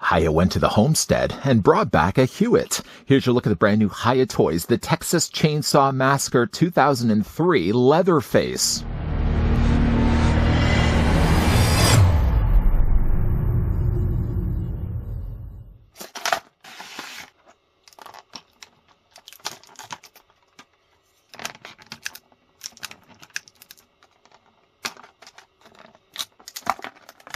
Hiya went to the homestead and brought back a Hewitt. Here's your look at the brand new Hiya Toys, the Texas Chainsaw Massacre 2003 Leatherface.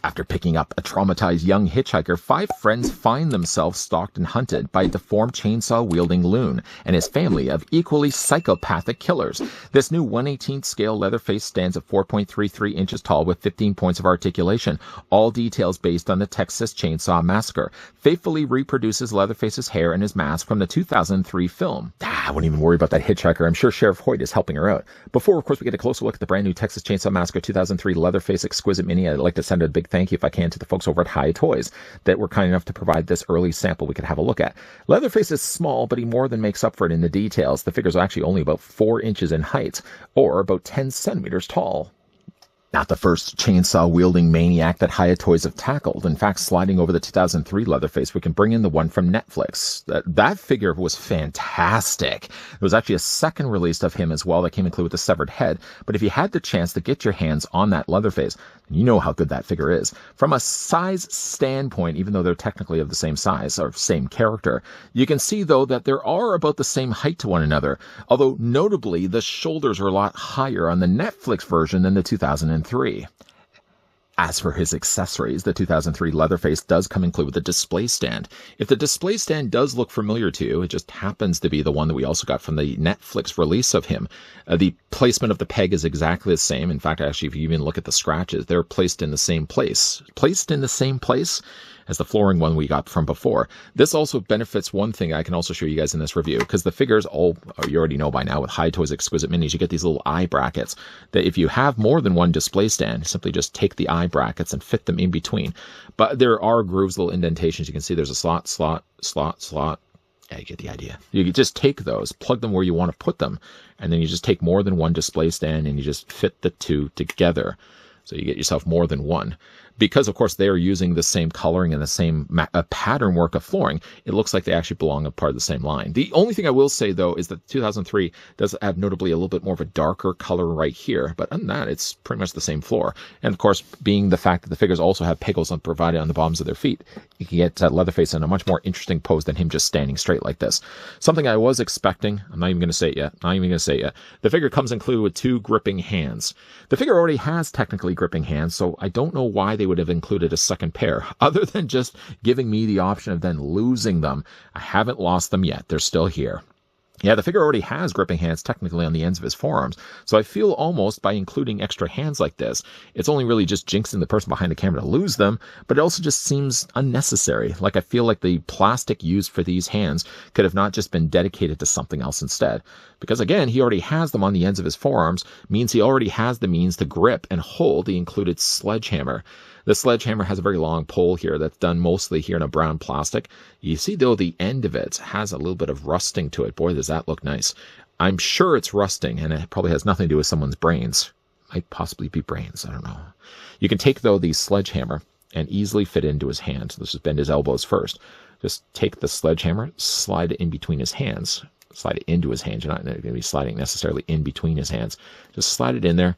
After picking up a traumatized young hitchhiker, 5 friends find themselves stalked and hunted by a deformed chainsaw-wielding loon and his family of equally psychopathic killers. This new 1/18 scale Leatherface stands at 4.33 inches tall with 15 points of articulation. All details based on the Texas Chainsaw Massacre. Faithfully reproduces Leatherface's hair and his mask from the 2003 film. I wouldn't even worry about that hitchhiker. I'm sure Sheriff Hoyt is helping her out. Before, of course, we get a closer look at the brand new Texas Chainsaw Massacre 2003 Leatherface Exquisite Mini, I'd like to send a big thank you, if I can, to the folks over at Hiya Toys that were kind enough to provide this early sample we could have a look at. Leatherface is small, but he more than makes up for it in the details. The figure's actually only about 4 inches in height, or about 10 centimeters tall. Not the first chainsaw-wielding maniac that Hiya Toys have tackled. In fact, sliding over the 2003 Leatherface, we can bring in the one from Netflix. That figure was fantastic. There was actually a second release of him as well that came included with the severed head. But if you had the chance to get your hands on that Leatherface, you know how good that figure is. From a size standpoint, even though they're technically of the same size or same character, you can see, though, that they are about the same height to one another. Although, notably, the shoulders are a lot higher on the Netflix version than the 2003. As for his accessories, the 2003 Leatherface does come included with a display stand. If the display stand does look familiar to you, it just happens to be the one that we also got from the Netflix release of him. The placement of the peg is exactly the same. In fact, actually, if you even look at the scratches, they're placed in the same place. Placed in the same place as the flooring one we got from before. This also benefits one thing I can also show you guys in this review, because the figures, you already know by now, with Hiya Toys Exquisite Minis, you get these little eye brackets that if you have more than one display stand, simply just take the eye brackets and fit them in between. But there are grooves, little indentations. You can see there's a slot, slot, slot, slot. Yeah, you get the idea. You can just take those, plug them where you want to put them, and then you just take more than one display stand and you just fit the two together. So you get yourself more than one. Because, of course, they are using the same coloring and the same pattern work of flooring, it looks like they actually belong a part of the same line. The only thing I will say, though, is that 2003 does have notably a little bit more of a darker color right here. But other than that, it's pretty much the same floor. And, of course, being the fact that the figures also have pegels provided on the bottoms of their feet, you can get Leatherface in a much more interesting pose than him just standing straight like this. Something I was expecting, I'm not even going to say it yet, the figure comes included with 2 gripping hands. The figure already has technically gripping hands, so I don't know why they would have included a second pair, other than just giving me the option of then losing them. I haven't lost them yet. They're still here. Yeah, the figure already has gripping hands technically on the ends of his forearms, so I feel almost by including extra hands like this, it's only really just jinxing the person behind the camera to lose them, but it also just seems unnecessary. Like, I feel like the plastic used for these hands could have not just been dedicated to something else instead. Because again, he already has them on the ends of his forearms, means he already has the means to grip and hold the included sledgehammer. The sledgehammer has a very long pole here that's done mostly here in a brown plastic. You see, though, the end of it has a little bit of rusting to it. Boy, does that look nice. I'm sure it's rusting, and it probably has nothing to do with someone's brains. Might possibly be brains, I don't know. You can take, though, the sledgehammer and easily fit into his hand. Let's just bend his elbows first. Just take the sledgehammer, slide it in between his hands. Slide it into his hands. You're not going to be sliding necessarily in between his hands. Just slide it in there,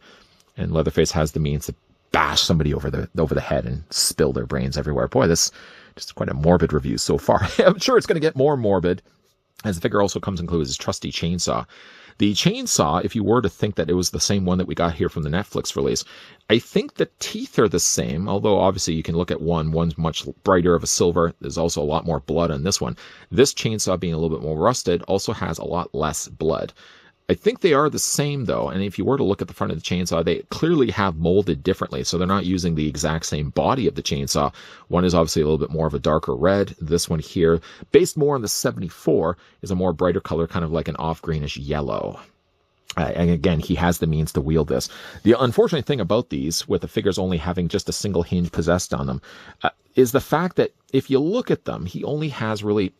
and Leatherface has the means to bash somebody over the head and spill their brains everywhere. Boy, this is just quite a morbid review so far. I'm sure it's going to get more morbid, as the figure also comes included with his trusty chainsaw. The chainsaw, if you were to think that it was the same one that we got here from the Netflix release, I think the teeth are the same, although obviously you can look at one's much brighter of a silver. There's also a lot more blood on this one. This chainsaw, being a little bit more rusted, also has a lot less blood. I think they are the same, though, and if you were to look at the front of the chainsaw, they clearly have molded differently, so they're not using the exact same body of the chainsaw. One is obviously a little bit more of a darker red. This one here, based more on the 74, is a more brighter color, kind of like an off-greenish yellow. And again, he has the means to wield this. The unfortunate thing about these, with the figures only having just a single hinge possessed on them, is the fact that if you look at them, he only has really...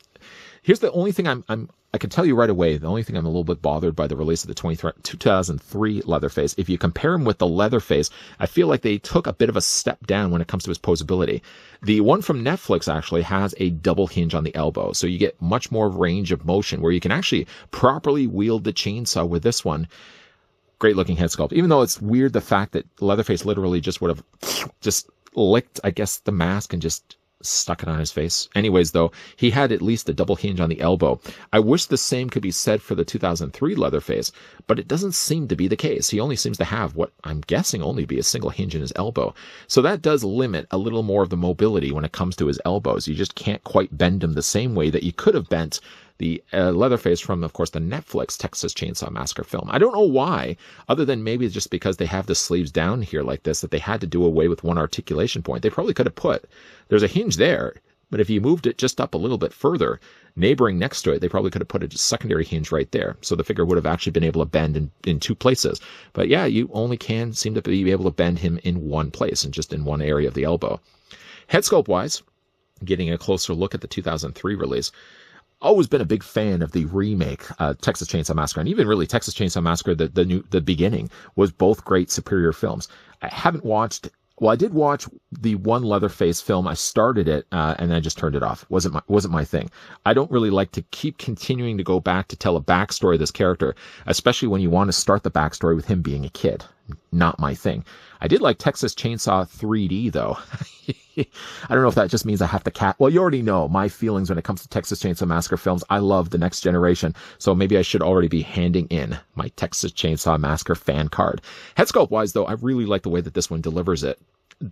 Here's the only thing I can tell you right away, the only thing I'm a little bit bothered by the release of the 2003 Leatherface. If you compare him with the Leatherface, I feel like they took a bit of a step down when it comes to his posability. The one from Netflix actually has a double hinge on the elbow, so you get much more range of motion where you can actually properly wield the chainsaw with this one. Great looking head sculpt, even though it's weird the fact that Leatherface literally just would have just licked, I guess, the mask and just stuck it on his face. Anyways, though, he had at least a double hinge on the elbow. I wish the same could be said for the 2003 Leatherface, but it doesn't seem to be the case. He only seems to have what I'm guessing only be a single hinge in his elbow. So that does limit a little more of the mobility when it comes to his elbows. You just can't quite bend him the same way that you could have bent the Leatherface from, of course, the Netflix Texas Chainsaw Massacre film. I don't know why, other than maybe just because they have the sleeves down here like this, that they had to do away with one articulation point. They probably could have put, there's a hinge there, but if you moved it just up a little bit further, neighboring next to it, they probably could have put a secondary hinge right there. So the figure would have actually been able to bend in two places. But yeah, you only can seem to be able to bend him in one place and just in one area of the elbow. Head sculpt wise, getting a closer look at the 2003 release, always been a big fan of the remake, Texas Chainsaw Massacre, and even really Texas Chainsaw Massacre, the beginning, was both great, superior films. I haven't watched, well, I did watch the one Leatherface film. I started it, and I just turned it off. Wasn't my thing. I don't really like to keep continuing to go back to tell a backstory of this character, especially when you want to start the backstory with him being a kid. Not my thing. I did like Texas Chainsaw 3D, though. I don't know if that just means I have to well, you already know my feelings when it comes to Texas Chainsaw Massacre films. I love The Next Generation, so maybe I should already be handing in my Texas Chainsaw Massacre fan card. Head sculpt wise, though, I really like the way that this one delivers it.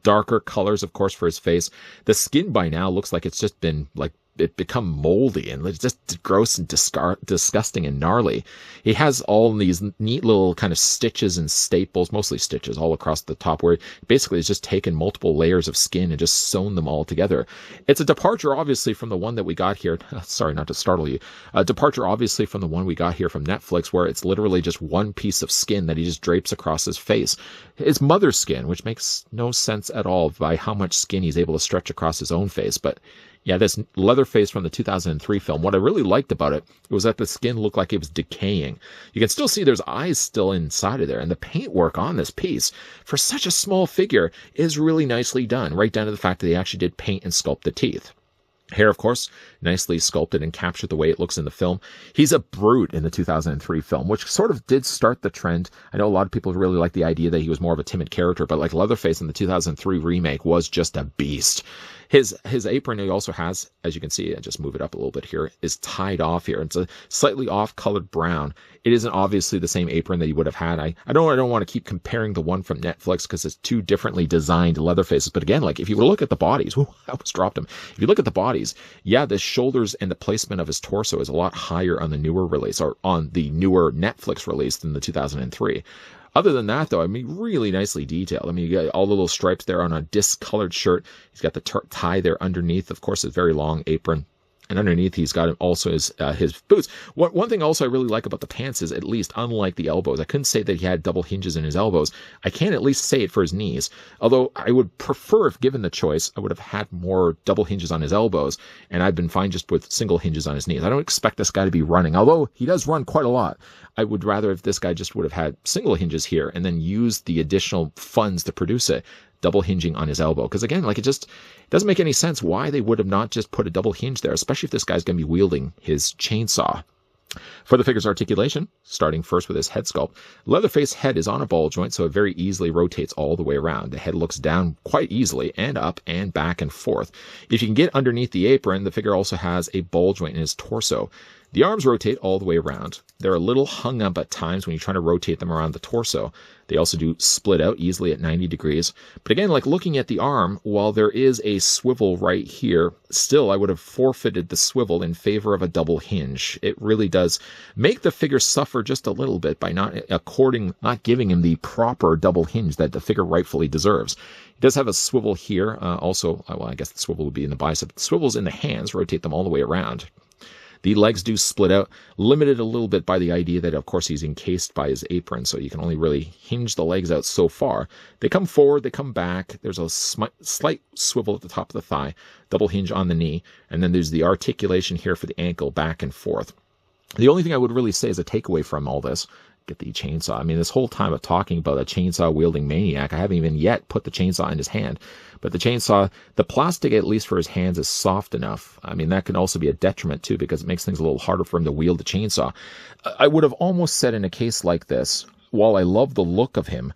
Darker colors, of course, for his face. The skin by now looks like it's just been like it become moldy and it's just gross and disgusting and gnarly. He has all these neat little kind of stitches and staples, mostly stitches, all across the top, where basically it's just taken multiple layers of skin and just sewn them all together. It's a departure, obviously, from the one that we got here. Sorry, not to startle you. A departure, obviously, from the one we got here from Netflix, where it's literally just one piece of skin that he just drapes across his face. His mother's skin, which makes no sense at all by how much skin he's able to stretch across his own face, but yeah, this Leatherface from the 2003 film, what I really liked about it was that the skin looked like it was decaying. You can still see there's eyes still inside of there, and the paintwork on this piece, for such a small figure, is really nicely done, right down to the fact that they actually did paint and sculpt the teeth. Hair, of course, nicely sculpted and captured the way it looks in the film. He's a brute in the 2003 film, which sort of did start the trend. I know a lot of people really like the idea that he was more of a timid character, but like Leatherface in the 2003 remake was just a beast. His apron he also has, as you can see, and just move it up a little bit here, is tied off here. It's a slightly off-colored brown. It isn't obviously the same apron that you would have had. I don't want to keep comparing the one from Netflix because it's two differently designed Leatherfaces. But again, like if you look at the bodies, I almost dropped him. If you look at the bodies, yeah, the shoulders and the placement of his torso is a lot higher on the newer release, or on the newer Netflix release, than the 2003. Other than that, though, I mean, really nicely detailed. I mean, you got all the little stripes there on a discolored shirt. He's got the tie there underneath. Of course, a very long apron. And underneath, he's got also his boots. One thing also I really like about the pants is, at least, unlike the elbows, I couldn't say that he had double hinges in his elbows. I can at least say it for his knees. Although I would prefer, if given the choice, I would have had more double hinges on his elbows, and I've been fine just with single hinges on his knees. I don't expect this guy to be running, although he does run quite a lot. I would rather if this guy just would have had single hinges here and then used the additional funds to produce it, double hinging on his elbow. Because again, like it doesn't make any sense why they would have not just put a double hinge there, especially if this guy's going to be wielding his chainsaw. For the figure's articulation, starting first with his head sculpt, Leatherface head is on a ball joint, so it very easily rotates all the way around. The head looks down quite easily, and up and back and forth. If you can get underneath the apron, the figure also has a ball joint in his torso. The arms rotate all the way around. They're a little hung up at times when you try to rotate them around the torso. They also do split out easily at 90 degrees. But again, like looking at the arm, while there is a swivel right here, still I would have forfeited the swivel in favor of a double hinge. It really does make the figure suffer just a little bit by not giving him the proper double hinge that the figure rightfully deserves. He does have a swivel here. Also, well, I guess the swivel would be in the bicep. The swivels in the hands rotate them all the way around. The legs do split out, limited a little bit by the idea that, of course, he's encased by his apron, so you can only really hinge the legs out so far. They come forward, they come back. There's a slight swivel at the top of the thigh, double hinge on the knee, and then there's the articulation here for the ankle back and forth. The only thing I would really say is a takeaway from all this, get the chainsaw. I mean, this whole time of talking about a chainsaw-wielding maniac, I haven't even yet put the chainsaw in his hand. But the chainsaw, the plastic, at least for his hands, is soft enough. I mean, that can also be a detriment, too, because it makes things a little harder for him to wield the chainsaw. I would have almost said in a case like this, while I love the look of him,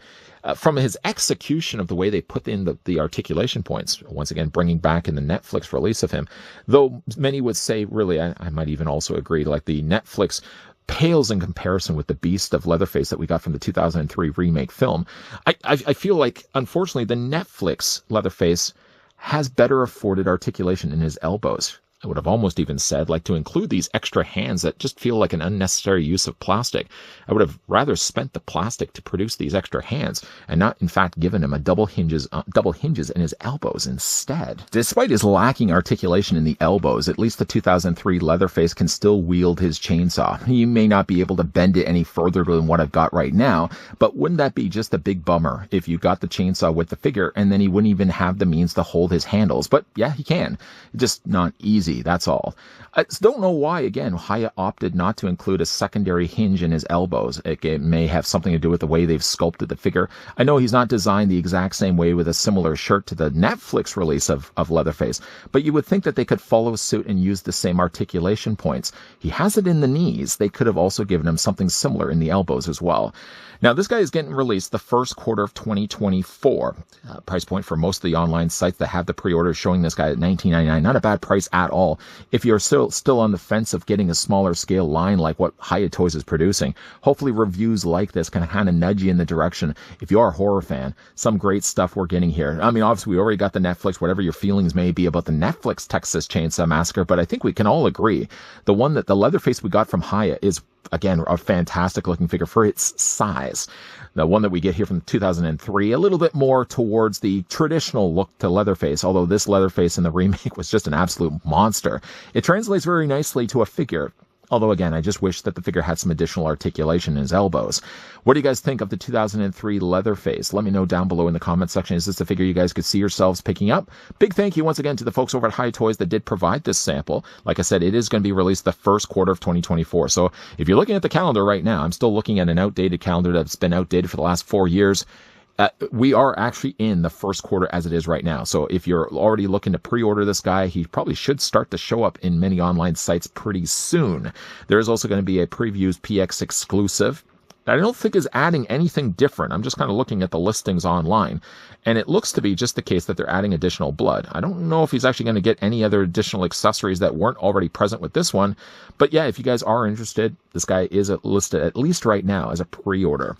from his execution of the way they put in the articulation points, once again, bringing back in the Netflix release of him, though many would say, really, I might even also agree, like the Netflix pales in comparison with the beast of Leatherface that we got from the 2003 remake film. I feel like, unfortunately, the Netflix Leatherface has better afforded articulation in his elbows. I would have almost even said, like, to include these extra hands that just feel like an unnecessary use of plastic. I would have rather spent the plastic to produce these extra hands and not, in fact, given him a double hinges in his elbows instead. Despite his lacking articulation in the elbows, at least the 2003 Leatherface can still wield his chainsaw. He may not be able to bend it any further than what I've got right now, but wouldn't that be just a big bummer if you got the chainsaw with the figure and then he wouldn't even have the means to hold his handles? But yeah, he can. Just not easy. That's all. I don't know why, again, Hiya opted not to include a secondary hinge in his elbows. It may have something to do with the way they've sculpted the figure. I know he's not designed the exact same way with a similar shirt to the Netflix release of Leatherface, but you would think that they could follow suit and use the same articulation points. He has it in the knees. They could have also given him something similar in the elbows as well. Now, this guy is getting released the first quarter of 2024. Price point for most of the online sites that have the pre-order showing this guy at $19.99. Not a bad price at all. If you're still on the fence of getting a smaller scale line like what Hiya Toys is producing, hopefully reviews like this can kind of nudge you in the direction. If you are a horror fan, some great stuff we're getting here. I mean, obviously, we already got the Netflix, whatever your feelings may be about the Netflix Texas Chainsaw Massacre, but I think we can all agree the one that the Leatherface we got from Hiya is, again, a fantastic looking figure for its size. The one that we get here from 2003, a little bit more towards the traditional look to Leatherface, although this Leatherface in the remake was just an absolute monster. It translates very nicely to a figure. Although, again, I just wish that the figure had some additional articulation in his elbows. What do you guys think of the 2003 Leatherface? Let me know down below in the comment section. Is this a figure you guys could see yourselves picking up? Big thank you once again to the folks over at Hiya Toys that did provide this sample. Like I said, it is going to be released the first quarter of 2024. So if you're looking at the calendar right now, I'm still looking at an outdated calendar that's been outdated for the last 4 years. We are actually in the first quarter as it is right now. So if you're already looking to pre-order this guy, he probably should start to show up in many online sites pretty soon. There is also going to be a Previews PX exclusive. I don't think is adding anything different. I'm just kind of looking at the listings online, and it looks to be just the case that they're adding additional blood. I don't know if he's actually going to get any other additional accessories that weren't already present with this one, but yeah, if you guys are interested, this guy is listed at least right now as a pre-order.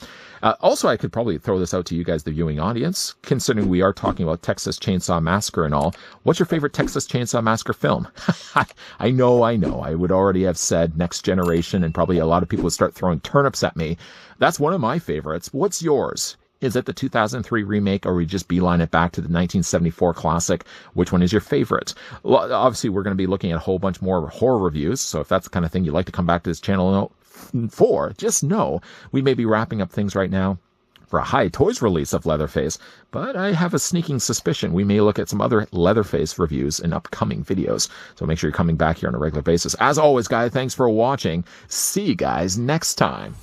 Also, I could probably throw this out to you guys, the viewing audience, considering we are talking about Texas Chainsaw Massacre and all. What's your favorite Texas Chainsaw Massacre film? I know. I would already have said Next Generation, and probably a lot of people would start throwing turnips at me. That's one of my favorites. What's yours? Is it the 2003 remake, or we just beeline it back to the 1974 classic? Which one is your favorite? Well, obviously, we're going to be looking at a whole bunch more horror reviews, so if that's the kind of thing you'd like to come back to this channel for, just know we may be wrapping up things right now for a Hiya Toys release of Leatherface, but I have a sneaking suspicion we may look at some other Leatherface reviews in upcoming videos, so make sure you're coming back here on a regular basis. As always, guys, thanks for watching. See you guys next time.